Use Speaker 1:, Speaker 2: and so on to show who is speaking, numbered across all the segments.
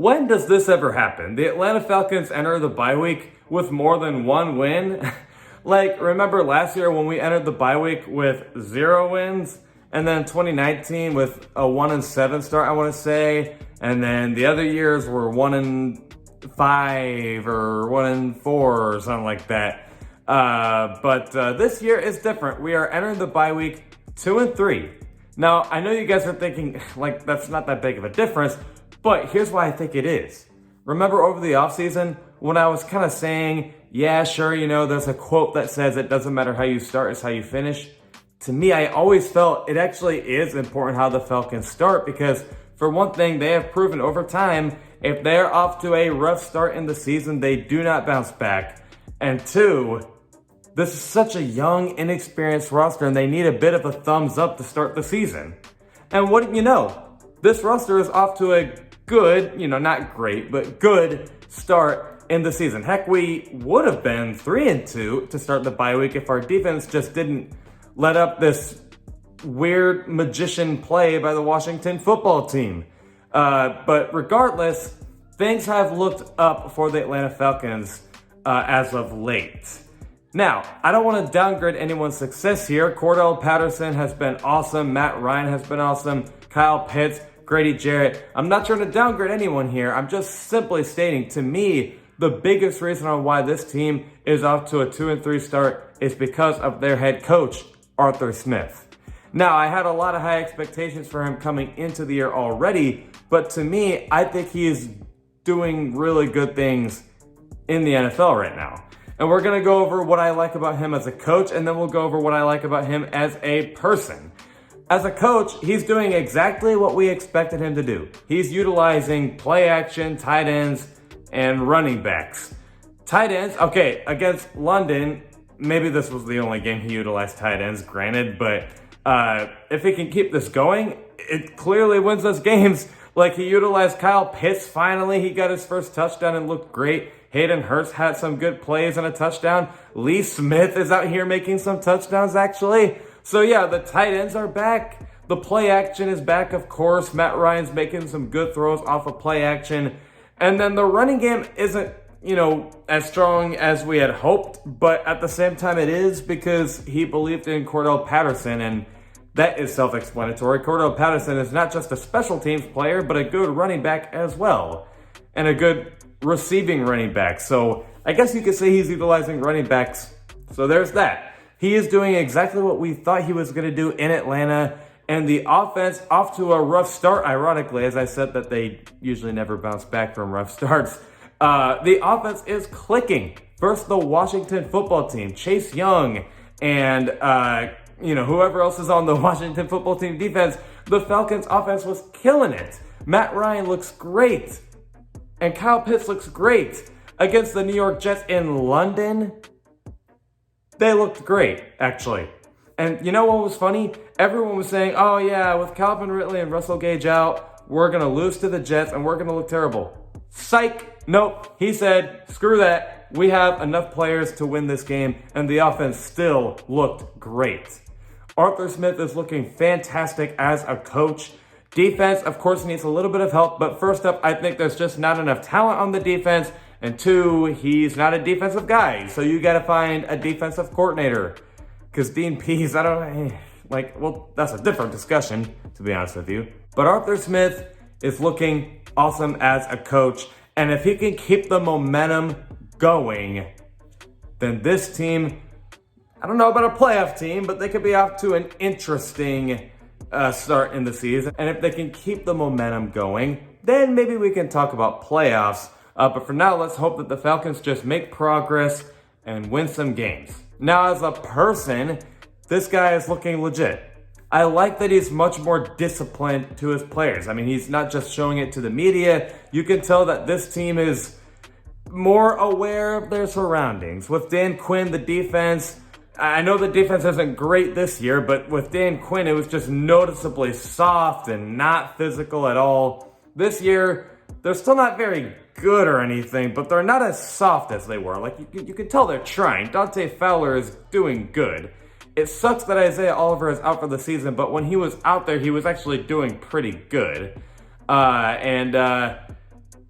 Speaker 1: when does this ever happen? The Atlanta Falcons enter the bye week with more than one win? Like, remember last year when we entered the bye week with 0 wins? And then 2019 with a 1-7 start, I want to say. And then the other years were 1-5 or 1-4 or something like that. But this year is different. We are entering the bye week 2-3. Now, I know you guys are thinking, like, that's not that big of a difference, but here's why I think it is. Remember over the offseason when I was kind of saying, yeah, sure, you know, there's a quote that says it doesn't matter how you start, it's how you finish. To me, I always felt it actually is important how the Falcons start because, for one thing, they have proven over time, if they're off to a rough start in the season, they do not bounce back. And two, this is such a young, inexperienced roster, and they need a bit of a thumbs up to start the season. And what do you know? This roster is off to a good, not great, but good start in the season. Heck, we would have been 3-2 to start the bye week if our defense just didn't let up this weird magician play by the Washington football team. But regardless, things have looked up for the Atlanta Falcons as of late. Now, I don't want to downgrade anyone's success here. Cordell Patterson has been awesome. Matt Ryan has been awesome. Kyle Pitts, Grady Jarrett. I'm not trying to downgrade anyone here. I'm just simply stating, to me, the biggest reason on why this team is off to a 2-3 start is because of their head coach, Arthur Smith. Now, I had a lot of high expectations for him coming into the year already, but to me, I think he is doing really good things in the NFL right now. And we're going to go over what I like about him as a coach, and then we'll go over what I like about him as a person. As a coach, he's doing exactly what we expected him to do. He's utilizing play action, tight ends, and running backs. Tight ends, okay, against London, maybe this was the only game he utilized tight ends, granted, but if he can keep this going, it clearly wins us games. Like, he utilized Kyle Pitts finally. He got his first touchdown and looked great. Hayden Hurst had some good plays and a touchdown. Lee Smith is out here making some touchdowns, actually. So, yeah, the tight ends are back. The play action is back, of course. Matt Ryan's making some good throws off of play action. And then the running game isn't, as strong as we had hoped. But at the same time, it is because he believed in Cordell Patterson. And that is self-explanatory. Cordell Patterson is not just a special teams player, but a good running back as well. And a good receiving running back. So I guess you could say he's utilizing running backs. So there's that. He is doing exactly what we thought he was going to do in Atlanta. And the offense off to a rough start, ironically, as I said that they usually never bounce back from rough starts. The offense is clicking. First, the Washington football team, Chase Young, and whoever else is on the Washington football team defense, the Falcons offense was killing it. Matt Ryan looks great. And Kyle Pitts looks great. Against the New York Jets in London, they looked great, actually. And you know what was funny? Everyone was saying, oh yeah, with Calvin Ridley and Russell Gage out, we're going to lose to the Jets and we're going to look terrible. Psych! Nope. He said, screw that. We have enough players to win this game, and the offense still looked great. Arthur Smith is looking fantastic as a coach. Defense, of course, needs a little bit of help, but first up, I think there's just not enough talent on the defense, and two, he's not a defensive guy, so you got to find a defensive coordinator. Because Dean Pease, that's a different discussion, to be honest with you. But Arthur Smith is looking awesome as a coach, and if he can keep the momentum going, then this team, I don't know about a playoff team, but they could be off to an interesting start in the season. And if they can keep the momentum going, then maybe we can talk about playoffs. But for now, let's hope that the Falcons just make progress and win some games. Now, as a person, this guy is looking legit. I like that he's much more disciplined to his players. I mean, he's not just showing it to the media. You can tell that this team is more aware of their surroundings. With Dan Quinn, the defense, I know the defense isn't great this year, but with Dan Quinn, it was just noticeably soft and not physical at all. This year, they're still not very good or anything, but they're not as soft as they were. Like, you can tell they're trying. Dante Fowler is doing good. It sucks that Isaiah Oliver is out for the season, but when he was out there, he was actually doing pretty good.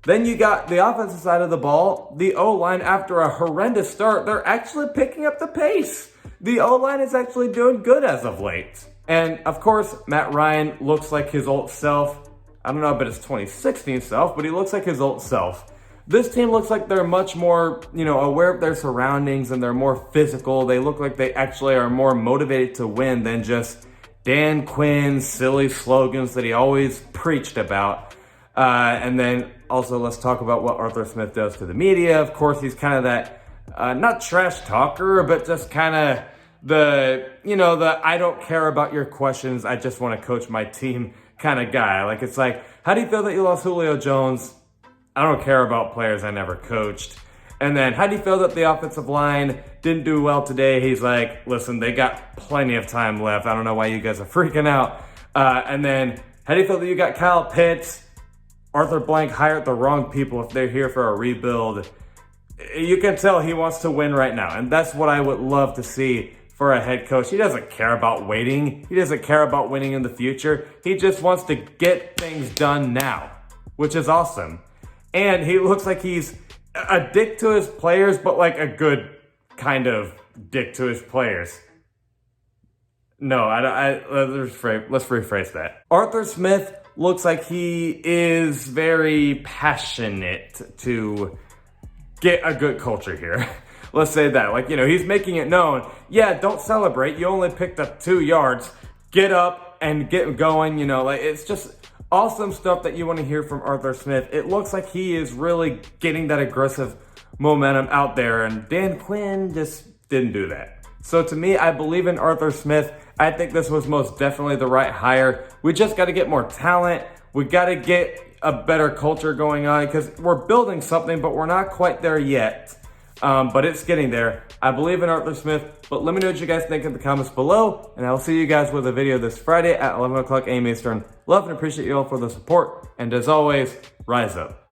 Speaker 1: Then you got the offensive side of the ball. The O-line, after a horrendous start, they're actually picking up the pace. The O-line is actually doing good as of late. And of course, Matt Ryan looks like his old self. I don't know about his 2016 self, but he looks like his old self. This team looks like they're much more, aware of their surroundings, and they're more physical. They look like they actually are more motivated to win than just Dan Quinn's silly slogans that he always preached about. And then also let's talk about what Arthur Smith does to the media. Of course, he's kind of that, not trash talker, but just kind of the I don't care about your questions, I just want to coach my team kind of guy. Like, it's like, how do you feel that you lost Julio Jones? I don't care about players I never coached. And then, how do you feel that the offensive line didn't do well today? He's like, listen, they got plenty of time left. I don't know why you guys are freaking out. And then, how do you feel that you got Kyle Pitts? Arthur Blank hired the wrong people if they're here for a rebuild. You can tell he wants to win right now. And that's what I would love to see for a head coach. He doesn't care about waiting. He doesn't care about winning in the future. He just wants to get things done now, which is awesome. And he looks like he's a dick to his players, but like a good kind of dick to his players. No, let's rephrase that. Arthur Smith looks like he is very passionate to get a good culture here. Let's say that. Like, he's making it known. Yeah, don't celebrate. You only picked up 2 yards. Get up and get going. It's just awesome stuff that you want to hear from Arthur Smith. It looks like he is really getting that aggressive momentum out there, and Dan Quinn just didn't do that. So to me, I believe in Arthur Smith. I think this was most definitely the right hire. We just got to get more talent. We got to get a better culture going on, because we're building something, but we're not quite there yet. But it's getting there. I believe in Arthur Smith, but let me know what you guys think in the comments below, and I'll see you guys with a video this Friday at 11 o'clock a.m. Eastern. Love and appreciate you all for the support, and as always, rise up.